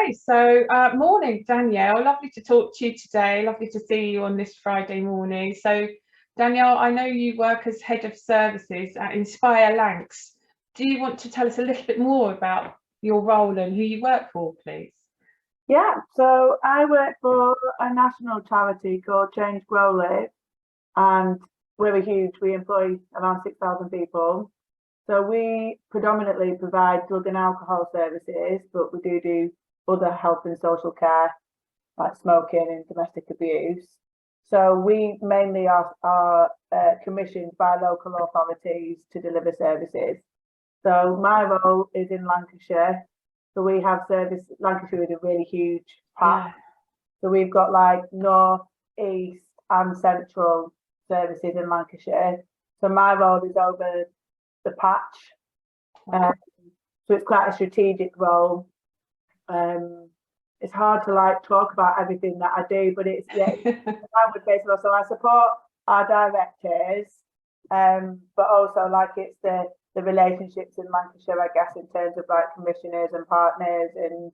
Okay, so morning, Danielle. Lovely to talk to you today. Lovely to see you on this Friday morning. So, Danielle, I know you work as Head of Services at Inspire Lancs. Do you want to tell us a little bit more about your role and who you work for, please? Yeah, so I work for a national charity called Change Grow Live, and we're huge. We employ around 6,000 people. So we predominantly provide drug and alcohol services, but we do other health and social care, like smoking and domestic abuse. So we mainly are commissioned by local authorities to deliver services. So my role is in Lancashire. So we have service, Lancashire is a really huge patch. Yeah. So we've got like north, east and central services in Lancashire. So my role is over the patch. So it's quite a strategic role. It's hard to like talk about everything that I do, but it's so I support our directors, but also like it's the relationships in Lancashire, I guess, in terms of like commissioners and partners, and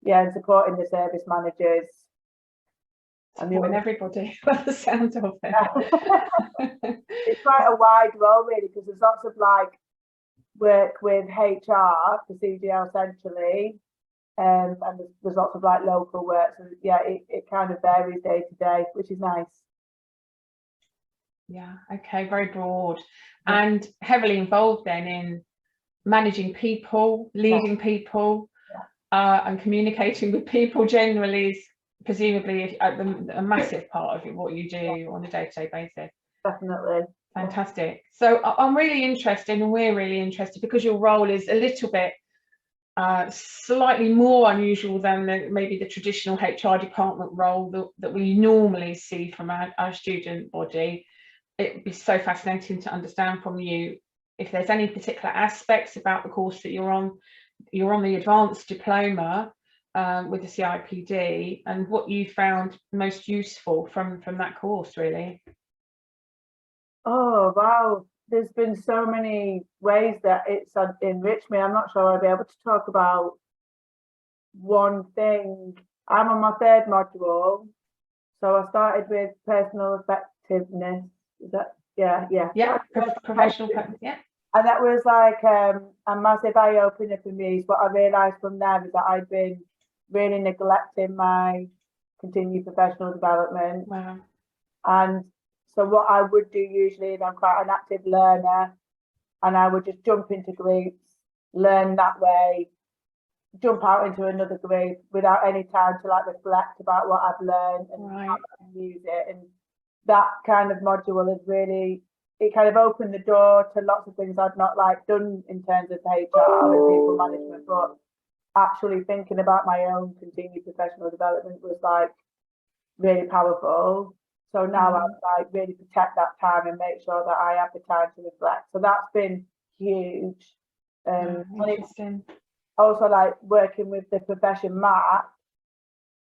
and supporting the service managers. And everybody, by the sound of it. It's quite a wide role really, because there's lots of like work with HR for CGL centrally, and there's lots of like local work. So yeah, it kind of varies day to day, which is nice. Yeah, okay, very broad and heavily involved then in managing people, leading people, and communicating with people generally is presumably a massive part of what you do on a day-to-day basis. Definitely. Fantastic. So I'm really interested, and we're really interested, because your role is a little bit slightly more unusual than maybe the traditional HR department role that we normally see from our student body. It'd be so fascinating to understand from you if there's any particular aspects about the course that you're on. You're on the advanced diploma with the CIPD, and what you found most useful from that course, really. Oh wow, there's been so many ways that it's enriched me. I'm not sure I'll be able to talk about one thing. I'm on my third module, so I started with personal effectiveness. Is that professional, yeah. And that was like a massive eye-opener for me. So what I realised from there is that I'd been really neglecting my continued professional development. Wow. And so what I would do usually is I'm quite an active learner, and I would just jump into groups, learn that way, jump out into another group without any time to like reflect about what I've learned and use it. And that kind of module has really, it kind of opened the door to lots of things I'd not like done in terms of HR and people management, but actually thinking about my own continued professional development was like really powerful. So now I like really protect that time and make sure that I have the time to reflect. So that's been huge. Interesting. Also like working with the profession Matt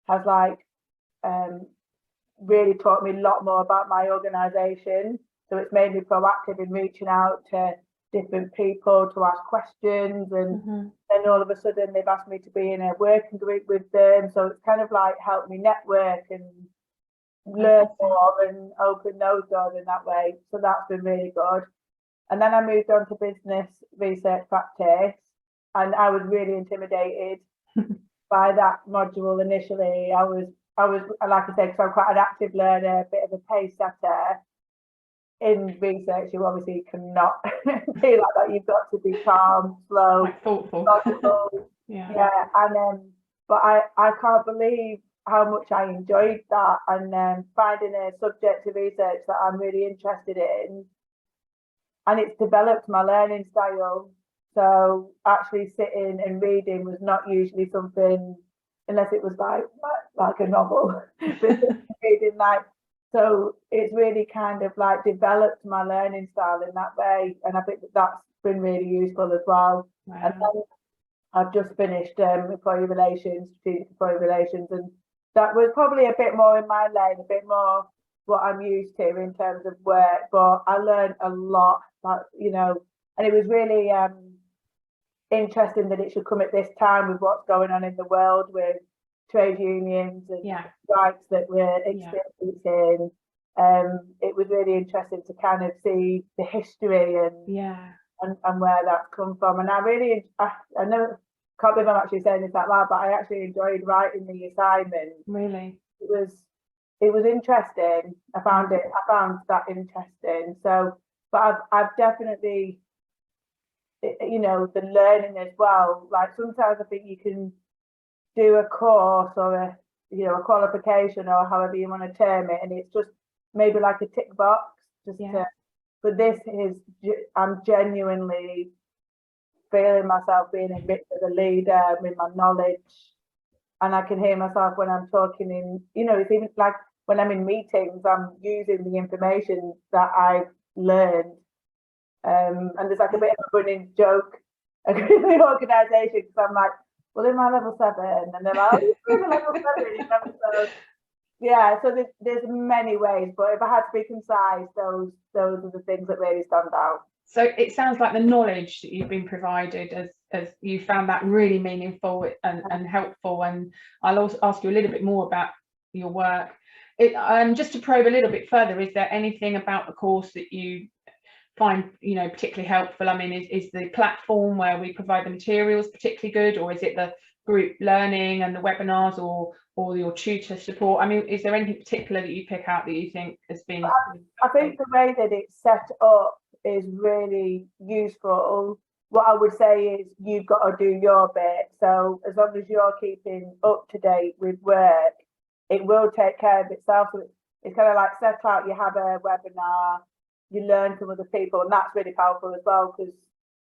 has like really taught me a lot more about my organisation. So it's made me proactive in reaching out to different people to ask questions, and then all of a sudden they've asked me to be in a working group with them. So it's kind of like helped me network and learn more and open those doors in that way. So that's been really good. And then I moved on to business research practice, and I was really intimidated by that module initially. I was like I said, because I'm quite an active learner, a bit of a pace setter. In research, you obviously cannot be like that. You've got to be calm, slow, quite thoughtful. Logical. And but I can't believe how much I enjoyed that, and finding a subject to research that I'm really interested in, and it's developed my learning style. So actually sitting and reading was not usually something, unless it was like a novel, but reading like. So it's really kind of like developed my learning style in that way, and I think that's been really useful as well. Wow. And then I've just finished employee relations, strategic employee relations, and that was probably a bit more in my lane, a bit more what I'm used to in terms of work. But I learned a lot, and it was really interesting that it should come at this time with what's going on in the world with trade unions and strikes that we're experiencing. It was really interesting to kind of see the history and where that's come from. And I know, can't believe I'm actually saying this out loud, but I actually enjoyed writing the assignment. Really? It was interesting. I found that interesting. So, but I've definitely, you know, the learning as well. Like sometimes I think you can do a course or a qualification or however you want to term it, and it's just maybe like a tick box. But this is, I'm genuinely feeling myself being enriched as a leader with my knowledge, and I can hear myself when I'm talking in, you know, it's even like when I'm in meetings, I'm using the information that I've learned. And there's like a bit of a running joke in the organisation, because I'm like, well, in my level 7, and they're like, oh, you're in level 7. So yeah, so there's many ways, but if I had to be concise, those are the things that really stand out. So it sounds like the knowledge that you've been provided, as you found that really meaningful and helpful. And I'll also ask you a little bit more about your work. Just to probe a little bit further, is there anything about the course that you find, you know, particularly helpful? I mean, is the platform where we provide the materials particularly good, or is it the group learning and the webinars, or your tutor support? I mean, is there anything particular that you pick out that you think has been? I think the way that it's set up is really useful. What I would say is you've got to do your bit. So as long as you're keeping up to date with work, it will take care of itself. So it's kind of like set out, you have a webinar, you learn from other people, and that's really powerful as well, because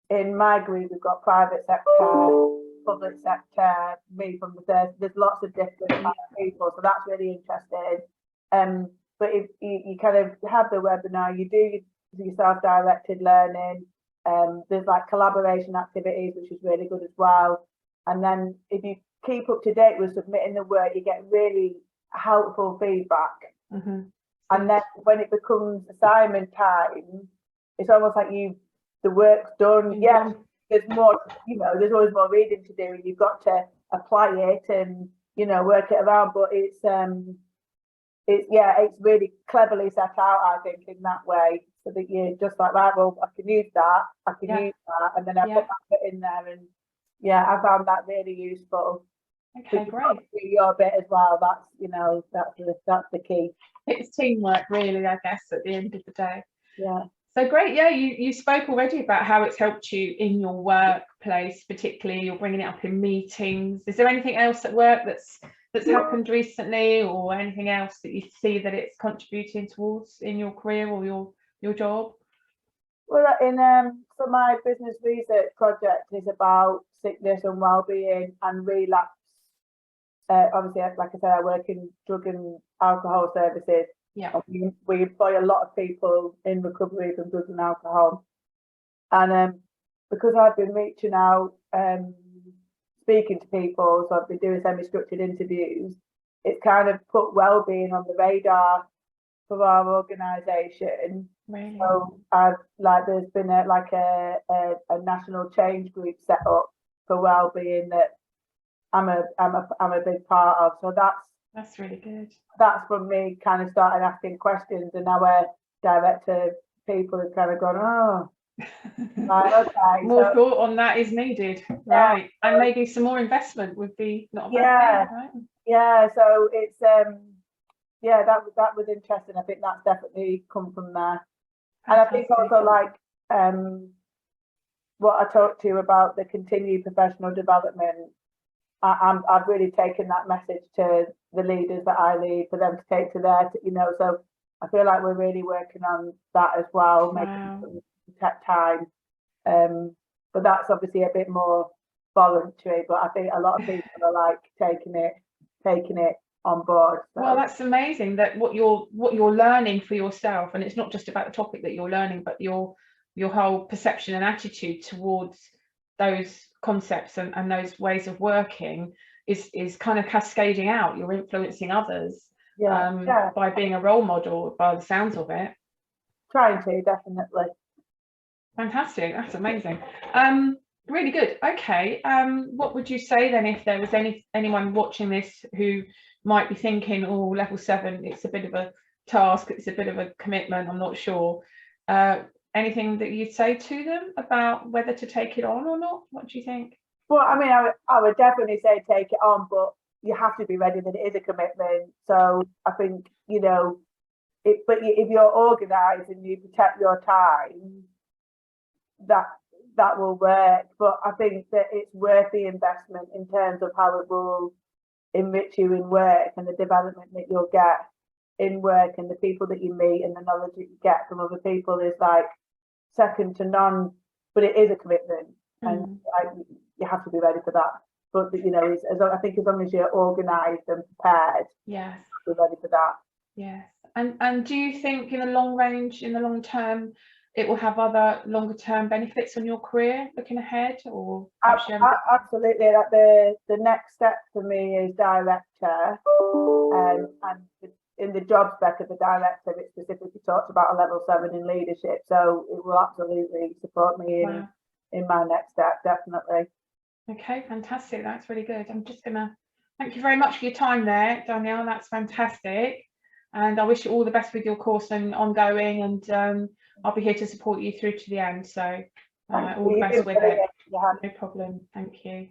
in my group we've got private sector, public sector, me from the third. There's lots of different people, so that's really interesting. But if you kind of have the webinar, you do your self-directed learning. There's like collaboration activities, which is really good as well. And then if you keep up to date with submitting the work, you get really helpful feedback. And then when it becomes assignment time, it's almost like the work's done. Yes, there's more, you know, there's always more reading to do, and you've got to apply it and, you know, work it around. But it's really cleverly set out, I think, in that way, so that you're just like, right, well, I can use that, and then I put that bit in there, and I found that really useful. Okay, great. Do your bit as well. That's, you know, that's the key. It's teamwork, really, I guess, at the end of the day. Yeah. So great. Yeah, you spoke already about how it's helped you in your workplace, particularly you're bringing it up in meetings. Is there anything else at work that's happened recently, or anything else that you see that it's contributing towards in your career or your job? Well, so my business research project is about sickness and well-being and relapse. Obviously, like I said, I work in drug and alcohol services. Yeah. We employ a lot of people in recovery from drugs and alcohol. And because I've been reaching out, speaking to people, so I've been doing semi-structured interviews, it's kind of put well-being on the radar for our organisation. Really? So there's been a national change group set up for well-being that I'm a big part of. So that's really good. That's from me kind of started asking questions, and our director people have kind of gone, oh, right, okay. More thought on that is needed, right? And maybe some more investment would be not a bad thing, right? Yeah. So it's that was interesting. I think that's definitely come from there. And I think also what I talked to you about the continued professional development, I've really taken that message to the leaders that I lead for them to take to their, you know, so I feel like we're really working on that as well, making time. But that's obviously a bit more voluntary, but I think a lot of people are like taking it on board. So. Well, that's amazing that what you're learning for yourself, and it's not just about the topic that you're learning, but your whole perception and attitude towards those concepts and those ways of working is kind of cascading out. You're influencing others by being a role model, by the sounds of it. Trying to, definitely. Fantastic. That's amazing. Really good. Okay. What would you say then if there was anyone watching this who might be thinking, oh, level 7, it's a bit of a task, it's a bit of a commitment, I'm not sure. Anything that you'd say to them about whether to take it on or not? What do you think? Well, I mean, I would definitely say take it on, but you have to be ready that it is a commitment. So I think, you know, if you're organised and you protect your time, that will work. But I think that it's worth the investment in terms of how it will enrich you in work and the development that you'll get in work and the people that you meet and the knowledge that you get from other people is like second to none. But it is a commitment, and you have to be ready for that. But you know, I think as long as you're organised and prepared, yes, you're ready for that. Yes. And do you think in the long range, in the long term, it will have other longer term benefits on your career looking ahead? Or absolutely. Like the next step for me is director, and in the job spec of the director, it specifically talks about a level 7 in leadership. So it will absolutely support me in my next step, definitely. Okay, fantastic. That's really good. I'm just gonna thank you very much for your time there, Danielle. That's fantastic. And I wish you all the best with your course and ongoing, and I'll be here to support you through to the end. So all the best with it. No problem. Thank you.